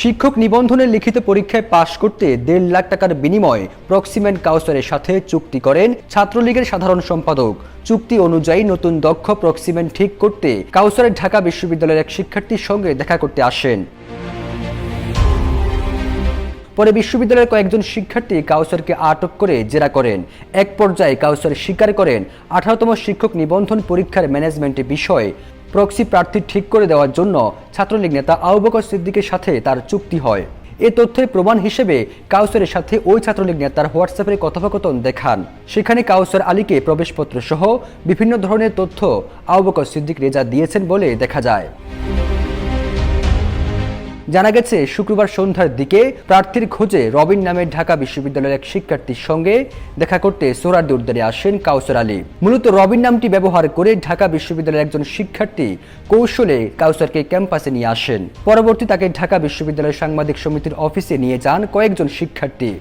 শিক্ষক নিবন্ধনের লিখিত পরীক্ষায় পাশ করতে ১.৫ লাখ টাকার বিনিময়ে প্রক্সিমেন্ট কাউসারের সাথে চুক্তি করেন ছাত্রলীগের সাধারণ সম্পাদক। চুক্তি অনুযায়ী নতুন দক্ষ প্রক্সিমেন্ট ঠিক করতে কাউসারের ঢাকা বিশ্ববিদ্যালয়ের এক শিক্ষার্থীর সঙ্গে দেখা করতে আসেন। পরে বিশ্ববিদ্যালয়ের কয়েকজন শিক্ষার্থী কাউসারকে আটক করে জেরা করেন। এক পর্যায়ে কাউসার স্বীকার করেন ১৮তম শিক্ষক নিবন্ধন পরীক্ষার ম্যানেজমেন্টের বিষয়ে প্রক্সি প্রার্থী ঠিক করে দেওয়ার জন্য ছাত্রলীগ নেতা আবু বকর সিদ্দিকের সাথে তার চুক্তি হয়। এ তথ্যের প্রমাণ হিসেবে কাউসারের সাথে ওই ছাত্রলীগ নেতার হোয়াটসঅ্যাপের কথোপকথন দেখান। সেখানে কাউসার আলীকে প্রবেশপত্র সহ বিভিন্ন ধরনের তথ্য আবু বকর সিদ্দিক রেজা দিয়েছেন বলে দেখা যায়। জানা গেছে, শুক্রবার সন্ধ্যার দিকে প্রার্থীর খোঁজে রবিন নামের ঢাকা বিশ্ববিদ্যালয়ের এক শিক্ষার্থীর সঙ্গে দেখা করতে সোহরাওয়ার্দী উদ্যানে আসেন কাউসার আলী। মূলত রবিন নামটি ব্যবহার করে ঢাকা বিশ্ববিদ্যালয়ের একজন শিক্ষার্থী কৌশলে কাউসারকে ক্যাম্পাসে নিয়ে আসেন। পরবর্তী তাকে ঢাকা বিশ্ববিদ্যালয়ের সাংবাদিক সমিতির অফিসে নিয়ে যান কয়েকজন শিক্ষার্থী।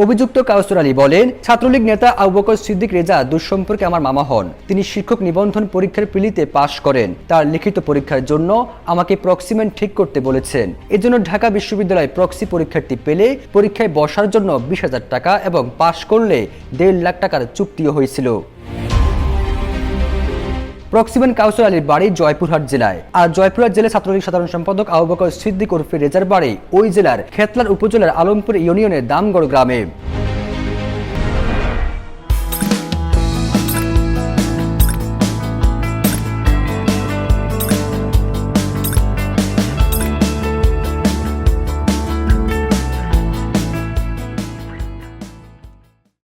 অভিযুক্ত কাউসার আলী বলেন, ছাত্রলীগ নেতা আবু বকর সিদ্দিক রেজা দুঃসম্পর্কে আমার মামা হন। তিনি শিক্ষক নিবন্ধন পরীক্ষার প্রিলিতে পাশ করেন। তার লিখিত পরীক্ষার জন্য আমাকে প্রক্সিমেন্ট ঠিক করতে বলেছেন। এজন্য ঢাকা বিশ্ববিদ্যালয় প্রক্সি পরীক্ষার্থী পেলে পরীক্ষায় বসার জন্য ২০,০০০ টাকা এবং পাশ করলে ১.৫ লাখ টাকার চুক্তিও হয়েছিল। প্রক্সিমেন্ট কাউসার আলীর বাড়ি জয়পুরহাট জেলায়। আর জয়পুরহাট জেলার ছাত্রলীগ সাধারণ সম্পাদক আবু বকর সিদ্দিক ওরফে রেজার বাড়ি ওই জেলার খেতলার উপজেলার আলমপুর ইউনিয়নের দামগড় গ্রামে।